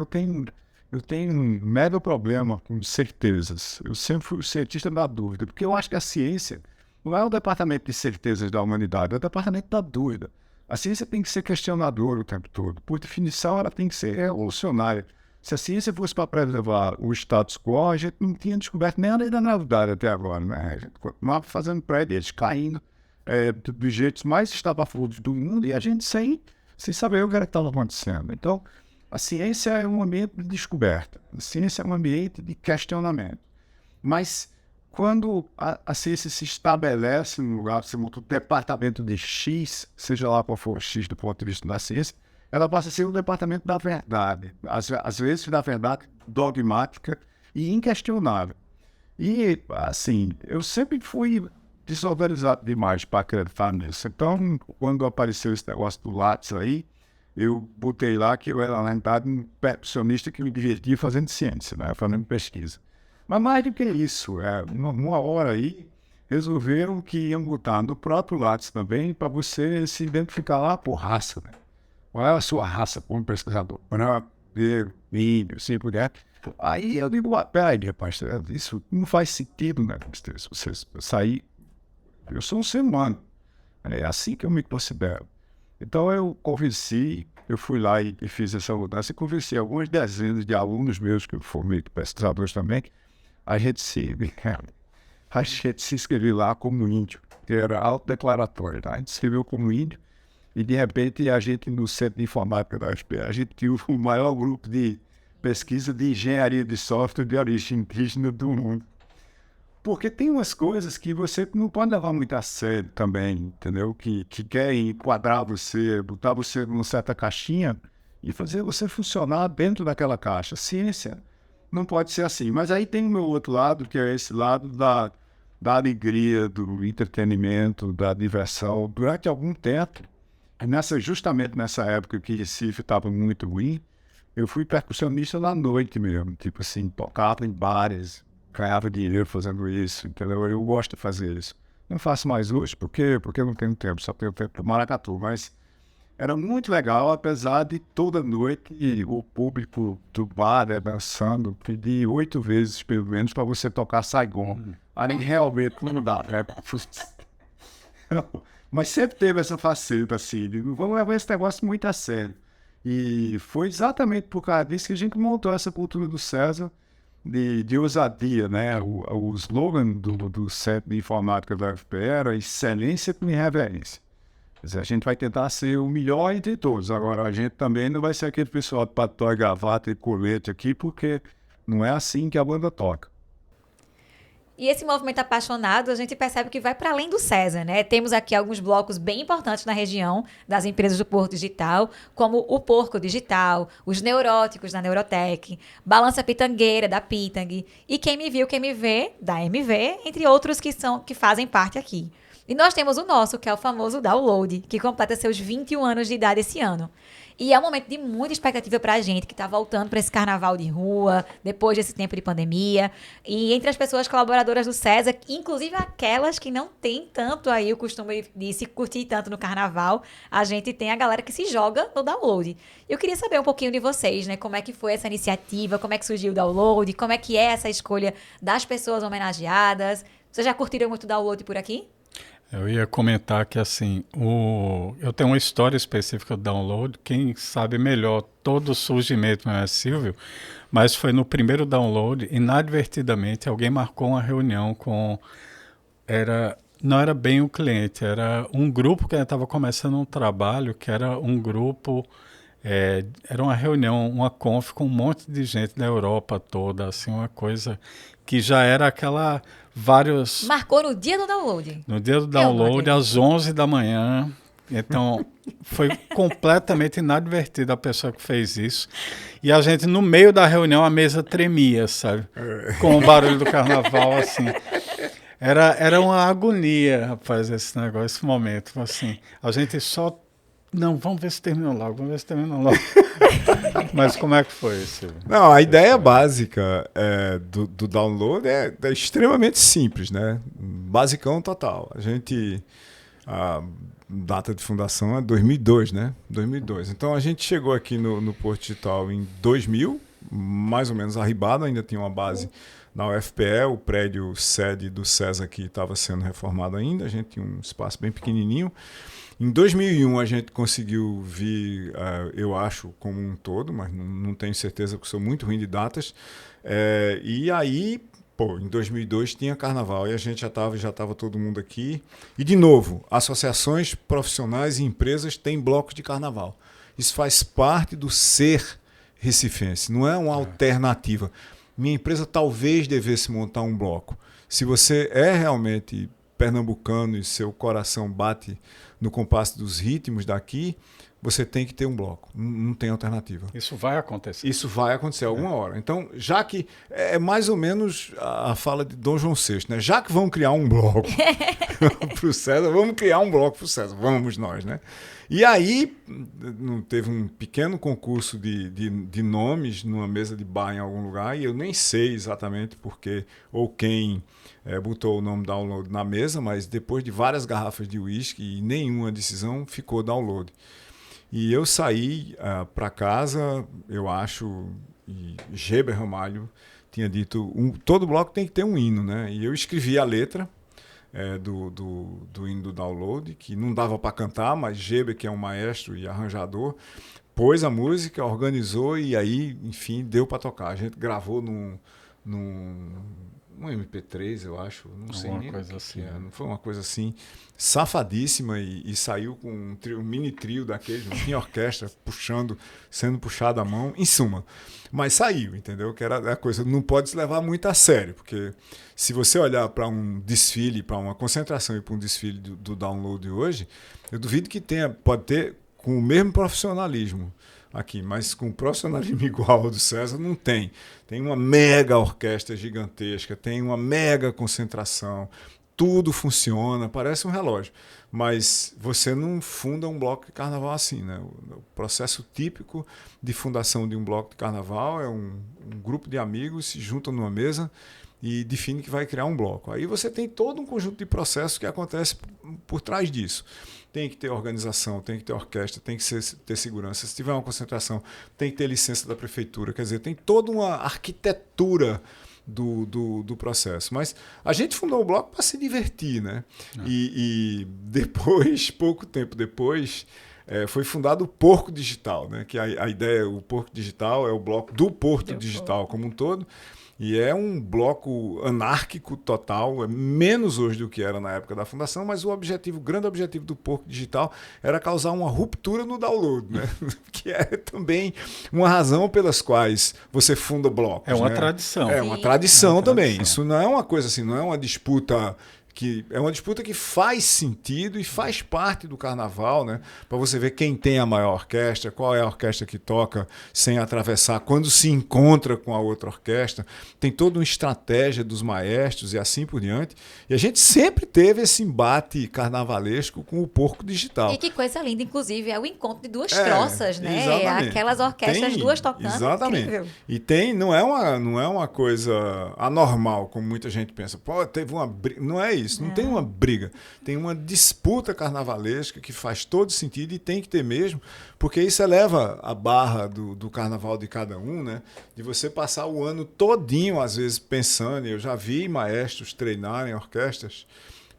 [SPEAKER 4] eu tenho um mero problema com certezas. Eu sempre fui o cientista da dúvida, porque eu acho que a ciência não é o departamento de certezas da humanidade, é o departamento da dúvida. A ciência tem que ser questionadora o tempo todo. Por definição, ela tem que ser revolucionária. Se a ciência fosse para preservar o status quo, a gente não tinha descoberto nem a lei da gravidade até agora, né? A gente continuava fazendo prédios, caindo dos jeitos mais estapafúrdios do mundo e a gente sem saber o que estava acontecendo. Então, a ciência é um ambiente de descoberta. A ciência é um ambiente de questionamento. Mas quando a ciência se estabelece no lugar, se monta o departamento de X, seja lá qual for o X do ponto de vista da ciência, ela passa a ser o departamento da verdade. Às vezes, da verdade dogmática e inquestionável. E, assim, eu sempre fui desorganizado demais para acreditar nisso. Então, quando apareceu esse negócio do Lattes aí, eu botei lá que eu era, na verdade, um perfeccionista que me divertia fazendo ciência, né? Fazendo pesquisa. Mas mais do que isso, uma hora aí, resolveram que iam botar no próprio Lattes também para você se identificar lá por raça, né? Qual é a sua raça como pesquisador? Branco, negro, índio, assim por diante. Aí eu digo, peraí, rapaz, isso não faz sentido, né? Se você sair, eu sou um ser humano. É assim que eu me considero. Então eu fui lá e fiz essa mudança e convenci algumas dezenas de alunos meus, que eu formei pesquisadores também, a gente se inscreveu lá como índio, que era autodeclaratório, tá? A gente se inscreveu como índio e de repente a gente no Centro de Informática da UFPE, a gente tinha o maior grupo de pesquisa de engenharia de software de origem indígena do mundo. Porque tem umas coisas que você não pode levar muito a sério também, entendeu? Que querem enquadrar você, botar você numa certa caixinha e fazer você funcionar dentro daquela caixa. Ciência não pode ser assim. Mas aí tem o meu outro lado, que é esse lado da alegria, do entretenimento, da diversão. Durante algum tempo, justamente nessa época que Recife estava muito ruim, eu fui percussionista na noite mesmo. Tipo assim, tocava em bares, ganhava dinheiro fazendo isso, entendeu? Eu gosto de fazer isso. Não faço mais hoje, porque eu não tenho tempo, só tenho tempo para maracatu, mas era muito legal, apesar de toda noite o público do bar dançando, pedir 8 vezes, pelo menos, para você tocar Saigon. Aí realmente não dá, né? Mas sempre teve essa faceta, assim, de não vamos levar esse negócio muito a sério. E foi exatamente por causa disso que a gente montou essa cultura do César, de ousadia, né? O slogan do Centro de Informática da UFPE era excelência com irreverência. Quer dizer, a gente vai tentar ser o melhor entre todos. Agora, a gente também não vai ser aquele pessoal de paletó e gravata e colete aqui, porque não é assim que a banda toca.
[SPEAKER 1] E esse movimento apaixonado, a gente percebe que vai para além do César, né? Temos aqui alguns blocos bem importantes na região das empresas do Porto Digital, como o Porco Digital, os Neuróticos da Neurotech, Balança Pitangueira da Pitang e Quem Me Viu, Quem Me Vê da MV, entre outros que fazem parte aqui. E nós temos o nosso, que é o famoso Download, que completa seus 21 anos de idade esse ano. E é um momento de muita expectativa pra gente, que tá voltando para esse carnaval de rua, depois desse tempo de pandemia. E entre as pessoas colaboradoras do César, inclusive aquelas que não têm tanto aí o costume de se curtir tanto no carnaval, a gente tem a galera que se joga no Download. Eu queria saber um pouquinho de vocês, né? Como é que foi essa iniciativa, como é que surgiu o Download, como é que é essa escolha das pessoas homenageadas. Vocês já curtiram muito o Download por aqui?
[SPEAKER 3] Eu ia comentar que, assim, eu tenho uma história específica do Download. Quem sabe melhor todo o surgimento não é Silvio, mas foi no primeiro Download, inadvertidamente, alguém marcou uma reunião com... não era bem o cliente, era um grupo que estava começando um trabalho, que era um grupo... era uma reunião, uma conf com um monte de gente da Europa toda, assim, uma coisa que já era aquela...
[SPEAKER 1] Marcou no dia do Download.
[SPEAKER 3] No dia do Download, às 11 da manhã. Então, foi completamente inadvertido a pessoa que fez isso. E a gente, no meio da reunião, a mesa tremia, sabe? Com o barulho do carnaval, assim. Era uma agonia, rapaz, esse negócio, esse momento. Assim, a gente só... Não, vamos ver se termina logo, Mas como é que foi isso?
[SPEAKER 2] Não, a ideia básica do Download é extremamente simples, né? Basicão total. A data de fundação é 2002, né? 2002. Então a gente chegou aqui no Porto Digital em 2000, mais ou menos arribado, ainda tinha uma base na UFPE, o prédio sede do SESA aqui estava sendo reformado ainda, a gente tinha um espaço bem pequenininho. Em 2001 a gente conseguiu vir, eu acho, como um todo, mas não tenho certeza porque sou muito ruim de datas. E aí, em 2002 tinha carnaval e a gente já estava todo mundo aqui. E, de novo, associações profissionais e empresas têm blocos de carnaval. Isso faz parte do ser recifense, não é uma alternativa. Minha empresa talvez devesse montar um bloco. Se você é realmente pernambucano e seu coração bate no compasso dos ritmos daqui, você tem que ter um bloco. Não tem alternativa.
[SPEAKER 3] Isso vai acontecer.
[SPEAKER 2] Isso vai acontecer alguma hora. Então, já que é mais ou menos a fala de Dom João VI, né? Já que vão criar um bloco para o César, vamos criar um bloco para o César. Vamos nós, né? E aí, teve um pequeno concurso de nomes numa mesa de bar em algum lugar, e eu nem sei exatamente porque ou quem botou o nome Download na mesa, mas depois de várias garrafas de uísque e nenhuma decisão, ficou Download. E eu saí para casa, eu acho, e Geber Ramalho tinha dito, todo bloco tem que ter um hino, né? E eu escrevi a letra do hino do Download, que não dava para cantar, mas Geber, que é um maestro e arranjador, pôs a música, organizou e aí, enfim, deu para tocar. A gente gravou num MP3, eu acho, não sei nem
[SPEAKER 3] coisa assim,
[SPEAKER 2] não foi uma coisa assim safadíssima e saiu com um mini trio daqueles, não tinha orquestra sendo puxada a mão, em suma. Mas saiu, entendeu? Que era a coisa, não pode se levar muito a sério, porque se você olhar para um desfile, para uma concentração e para um desfile do Download hoje, eu duvido que pode ter com o mesmo profissionalismo aqui, mas com profissionalismo igual ao do César não tem. Tem uma mega orquestra gigantesca, tem uma mega concentração, tudo funciona, parece um relógio. Mas você não funda um bloco de carnaval assim, né? O processo típico de fundação de um bloco de carnaval é um grupo de amigos se juntam numa mesa e define que vai criar um bloco. Aí você tem todo um conjunto de processos que acontece por trás disso. Tem que ter organização, tem que ter orquestra, tem que ter segurança. Se tiver uma concentração, tem que ter licença da prefeitura. Quer dizer, tem toda uma arquitetura do processo. Mas a gente fundou o bloco para se divertir, né? E depois, pouco tempo depois, foi fundado o Porco Digital, né? Que a ideia, o Porco Digital é o bloco do Porto Digital como um todo. E é um bloco anárquico total, é menos hoje do que era na época da fundação, mas o grande objetivo do Porco Digital era causar uma ruptura no download, né? Que é também uma razão pelas quais você funda blocos.
[SPEAKER 3] É uma
[SPEAKER 2] né?
[SPEAKER 3] tradição.
[SPEAKER 2] É uma tradição também. Isso não é uma coisa assim, não é uma disputa que faz sentido e faz parte do carnaval, né? Para você ver quem tem a maior orquestra, qual é a orquestra que toca sem atravessar, quando se encontra com a outra orquestra. Tem toda uma estratégia dos maestros e assim por diante. E a gente sempre teve esse embate carnavalesco com o Porco Digital.
[SPEAKER 1] E que coisa linda, inclusive, é o encontro de duas troças, né?
[SPEAKER 2] Exatamente.
[SPEAKER 1] Aquelas orquestras duas tocando.
[SPEAKER 2] Exatamente.
[SPEAKER 1] Incrível.
[SPEAKER 2] E não é uma coisa anormal, como muita gente pensa. Pô, teve uma briga. Não é isso. Não tem uma briga, tem uma disputa carnavalesca que faz todo sentido e tem que ter mesmo, porque isso eleva a barra do carnaval de cada um, né? De você passar o ano todinho, às vezes, pensando. Eu já vi maestros treinarem orquestras,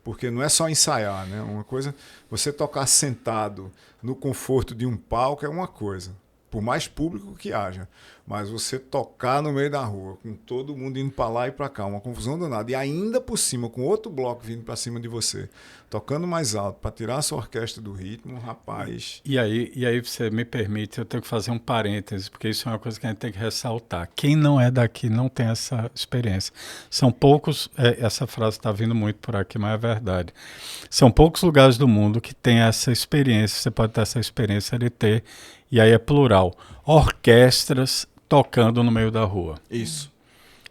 [SPEAKER 2] porque não é só ensaiar, né? Uma coisa, você tocar sentado no conforto de um palco é uma coisa, por mais público que haja. Mas você tocar no meio da rua, com todo mundo indo para lá e para cá, uma confusão danada, e ainda por cima, com outro bloco vindo para cima de você, tocando mais alto, para tirar a sua orquestra do ritmo, rapaz...
[SPEAKER 3] E aí, você me permite, eu tenho que fazer um parêntese, porque isso é uma coisa que a gente tem que ressaltar. Quem não é daqui não tem essa experiência. São poucos, essa frase está vindo muito por aqui, mas é verdade. São poucos lugares do mundo que tem essa experiência, você pode ter essa experiência de ter, e aí é plural, orquestras tocando no meio da rua.
[SPEAKER 2] Isso.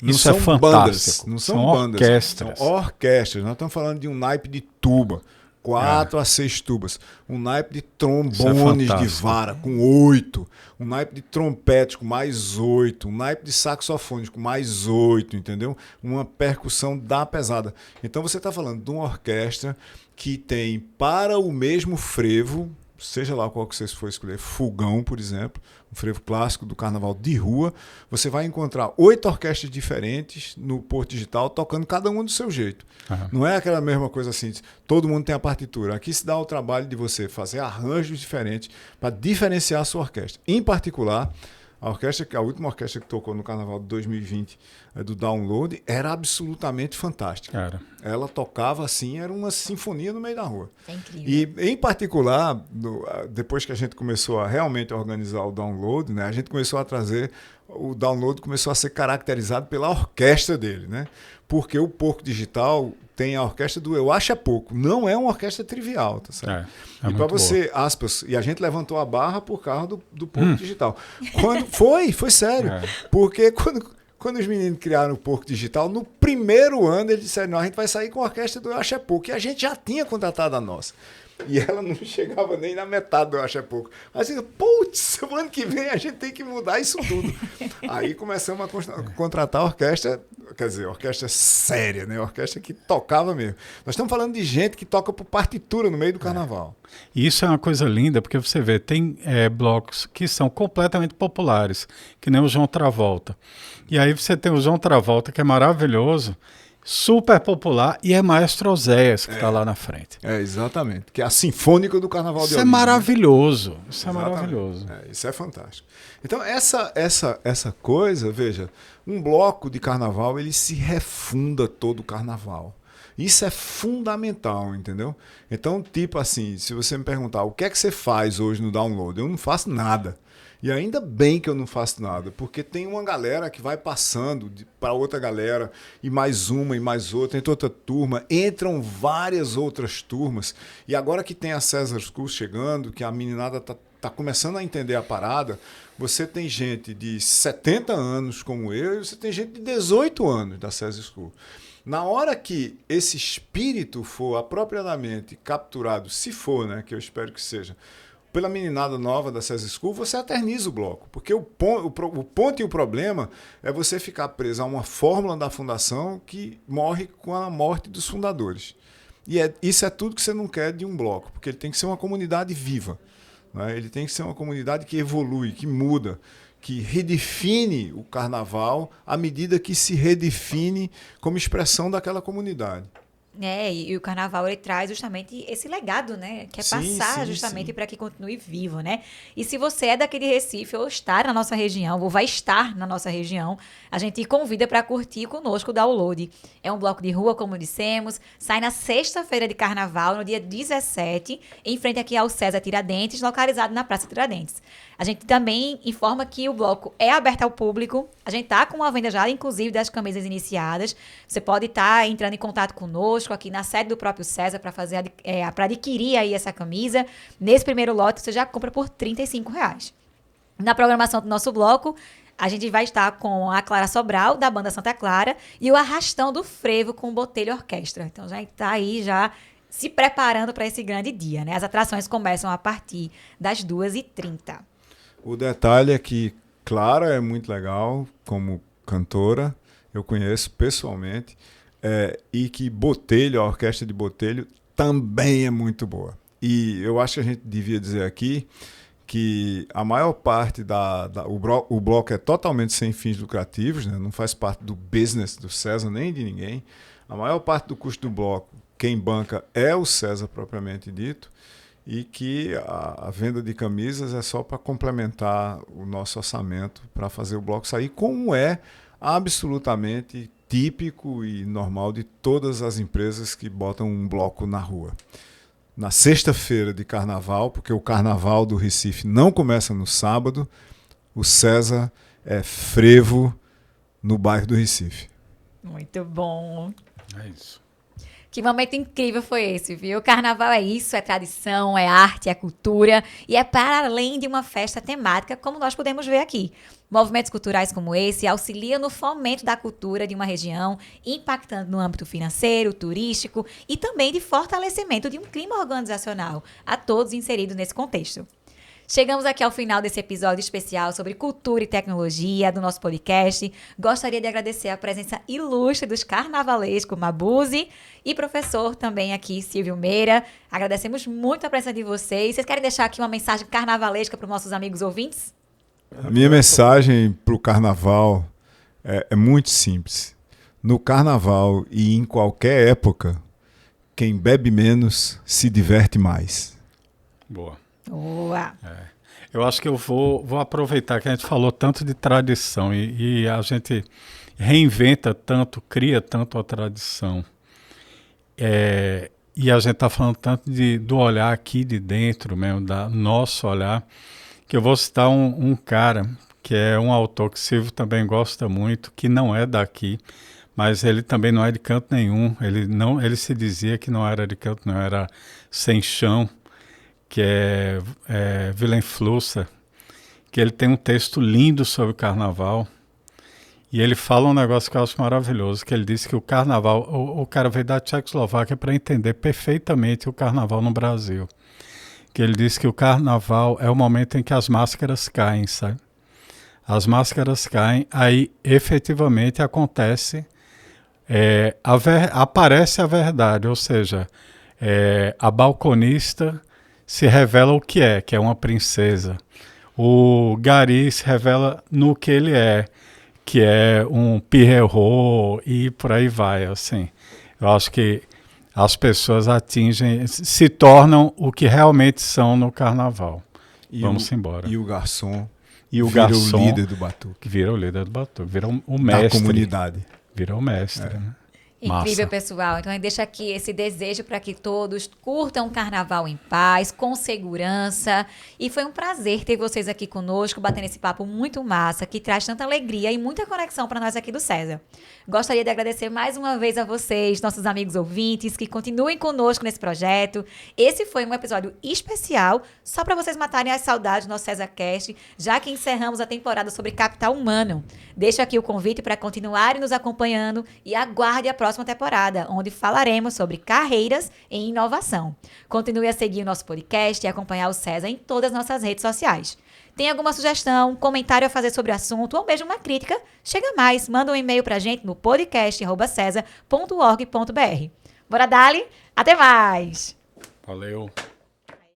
[SPEAKER 3] Isso é fantástico.
[SPEAKER 2] Não são bandas.
[SPEAKER 3] Orquestras.
[SPEAKER 2] São orquestras. Nós estamos falando de um naipe de tuba, 4 a 6 tubas. Um naipe de trombones de vara, com 8. Um naipe de trompete com mais 8. Um naipe de saxofone com mais 8, entendeu? Uma percussão da pesada. Então você está falando de uma orquestra que tem para o mesmo frevo seja lá qual que vocês for escolher, Fogão, por exemplo, um frevo clássico do carnaval de rua, você vai encontrar 8 orquestras diferentes no Porto Digital, tocando cada uma do seu jeito.
[SPEAKER 3] Aham.
[SPEAKER 2] Não é aquela mesma coisa assim, todo mundo tem a partitura. Aqui se dá o trabalho de você fazer arranjos diferentes para diferenciar a sua orquestra. Em particular, a última orquestra que tocou no Carnaval de 2020, do Download, era absolutamente fantástica.
[SPEAKER 3] Cara,
[SPEAKER 2] Ela tocava assim, era uma sinfonia no meio da rua.
[SPEAKER 1] É incrível.
[SPEAKER 2] E, em particular, depois que a gente começou a realmente organizar o Download, né, a gente começou a trazer, o Download começou a ser caracterizado pela orquestra dele, né? Porque o Porco Digital tem a orquestra do Eu Acho É Pouco. Não é uma orquestra trivial, tá certo?
[SPEAKER 3] é
[SPEAKER 2] E
[SPEAKER 3] muito
[SPEAKER 2] para
[SPEAKER 3] boa.
[SPEAKER 2] você, aspas, e a gente levantou a barra por causa do Porco Digital. Foi sério.
[SPEAKER 3] É.
[SPEAKER 2] Porque quando os meninos criaram o Porco Digital, no primeiro ano eles disseram, não, a gente vai sair com a orquestra do Eu Acho É Pouco. E a gente já tinha contratado a nossa. E ela não chegava nem na metade do Eu Acho É Pouco. Mas assim, putz, o ano que vem a gente tem que mudar isso tudo. Aí começamos a contratar a orquestra, quer dizer, orquestra séria, né? Orquestra que tocava mesmo. Nós estamos falando de gente que toca por partitura no meio do carnaval.
[SPEAKER 3] E isso é uma coisa linda, porque você vê, tem blocos que são completamente populares, que nem o João Travolta. E aí você tem o João Travolta, que é maravilhoso, super popular, e é Maestro Oséias que está lá na frente.
[SPEAKER 2] É, exatamente. Que é a Sinfônica do Carnaval de
[SPEAKER 3] Isso é
[SPEAKER 2] Olinda, né?
[SPEAKER 3] maravilhoso. Isso é
[SPEAKER 2] Exatamente.
[SPEAKER 3] maravilhoso.
[SPEAKER 2] Isso é fantástico. Então, essa coisa, veja, um bloco de carnaval, ele se refunda todo o carnaval. Isso é fundamental, entendeu? Então, tipo assim, se você me perguntar o que é que você faz hoje no Download, eu não faço nada. E ainda bem que eu não faço nada, porque tem uma galera que vai passando para outra galera, e mais uma, e mais outra, entra outra turma, entram várias outras turmas. E agora que tem a César School chegando, que a meninada tá começando a entender a parada, você tem gente de 70 anos como eu, e você tem gente de 18 anos da César School. Na hora que esse espírito for apropriadamente capturado, se for, né, que eu espero que seja, pela meninada nova da César School, você eterniza o bloco. Porque o ponto e o problema é você ficar preso a uma fórmula da fundação que morre com a morte dos fundadores. E isso é tudo que você não quer de um bloco, porque ele tem que ser uma comunidade viva, né? Ele tem que ser uma comunidade que evolui, que muda, que redefine o carnaval à medida que se redefine como expressão daquela comunidade.
[SPEAKER 1] E o carnaval ele traz justamente esse legado, né? Que é passar justamente para que continue vivo, né? E se você é daquele Recife ou está na nossa região, ou vai estar na nossa região, a gente convida para curtir conosco o Download. É um bloco de rua, como dissemos, sai na sexta-feira de carnaval, no dia 17, em frente aqui ao César Tiradentes, localizado na Praça Tiradentes. A gente também informa que o bloco é aberto ao público. A gente está com uma venda já, inclusive, das camisas iniciadas. Você pode estar entrando em contato conosco aqui na sede do próprio César para adquirir aí essa camisa. Nesse primeiro lote, você já compra por R$35. Na programação do nosso bloco, a gente vai estar com a Clara Sobral, da banda Santa Clara, e o Arrastão do Frevo com o Botelho Orquestra. Então, já está aí já se preparando para esse grande dia, né? As atrações começam a partir das 2h30.
[SPEAKER 2] O detalhe é que Clara é muito legal como cantora, eu conheço pessoalmente, e que Botelho, a orquestra de Botelho, também é muito boa. E eu acho que a gente devia dizer aqui que a maior parte o bloco é totalmente sem fins lucrativos, né? Não faz parte do business do César nem de ninguém. A maior parte do custo do bloco, quem banca é o César propriamente dito, e que a venda de camisas é só para complementar o nosso orçamento para fazer o bloco sair, como é absolutamente típico e normal de todas as empresas que botam um bloco na rua. Na sexta-feira de carnaval, porque o carnaval do Recife não começa no sábado, o César é frevo no bairro do Recife.
[SPEAKER 1] Muito bom.
[SPEAKER 3] É isso.
[SPEAKER 1] Que momento incrível foi esse, viu? O carnaval é isso, é tradição, é arte, é cultura e é para além de uma festa temática, como nós podemos ver aqui. Movimentos culturais como esse auxiliam no fomento da cultura de uma região, impactando no âmbito financeiro, turístico e também de fortalecimento de um clima organizacional, a todos inseridos nesse contexto. Chegamos aqui ao final desse episódio especial sobre cultura e tecnologia do nosso podcast. Gostaria de agradecer a presença ilustre dos carnavalescos Mabuse e professor também aqui, Silvio Meira. Agradecemos muito a presença de vocês. Vocês querem deixar aqui uma mensagem carnavalesca para os nossos amigos ouvintes?
[SPEAKER 2] A minha mensagem para o carnaval é muito simples. No carnaval e em qualquer época, quem bebe menos se diverte mais.
[SPEAKER 3] Boa.
[SPEAKER 1] Boa!
[SPEAKER 3] Eu acho que eu vou aproveitar que a gente falou tanto de tradição e a gente reinventa tanto, cria tanto a tradição. E a gente está falando tanto do olhar aqui de dentro mesmo, do nosso olhar, que eu vou citar um cara que é um autor que o Silvio também gosta muito, que não é daqui, mas ele também não é de canto nenhum. Ele se dizia que não era de canto, não era sem chão, que é Willem Flusser, que ele tem um texto lindo sobre o carnaval, e ele fala um negócio que eu acho maravilhoso, que ele disse que o carnaval, o cara veio da Tchecoslováquia para entender perfeitamente o carnaval no Brasil, que ele disse que o carnaval é o momento em que as máscaras caem, sabe? As máscaras caem, aí efetivamente acontece, aparece a verdade, ou seja, a balconista se revela o que é uma princesa. O gari se revela no que ele que é um Pierrot e por aí vai, assim. Eu acho que as pessoas se tornam o que realmente são no carnaval. Vamos embora.
[SPEAKER 2] E o garçom
[SPEAKER 3] vira
[SPEAKER 2] o líder do batuque.
[SPEAKER 3] Vira o líder do batuque, vira o mestre.
[SPEAKER 2] Da comunidade.
[SPEAKER 3] Vira o mestre, né?
[SPEAKER 1] Incrível,
[SPEAKER 3] Massa.
[SPEAKER 1] pessoal. Então, a gente deixa aqui esse desejo para que todos curtam o carnaval em paz, com segurança. E foi um prazer ter vocês aqui conosco, batendo esse papo muito massa, que traz tanta alegria e muita conexão para nós aqui do César. Gostaria de agradecer mais uma vez a vocês, nossos amigos ouvintes, que continuem conosco nesse projeto. Esse foi um episódio especial, só para vocês matarem as saudades do nosso CésarCast, já que encerramos a temporada sobre capital humano. Deixo aqui o convite para continuarem nos acompanhando e aguarde a próxima temporada, onde falaremos sobre carreiras e inovação. Continue a seguir o nosso podcast e acompanhar o César em todas as nossas redes sociais. Tem alguma sugestão, comentário a fazer sobre o assunto ou mesmo uma crítica? Chega mais, manda um e-mail pra gente no podcast@cesar.org.br. Bora dali, até mais!
[SPEAKER 3] Valeu!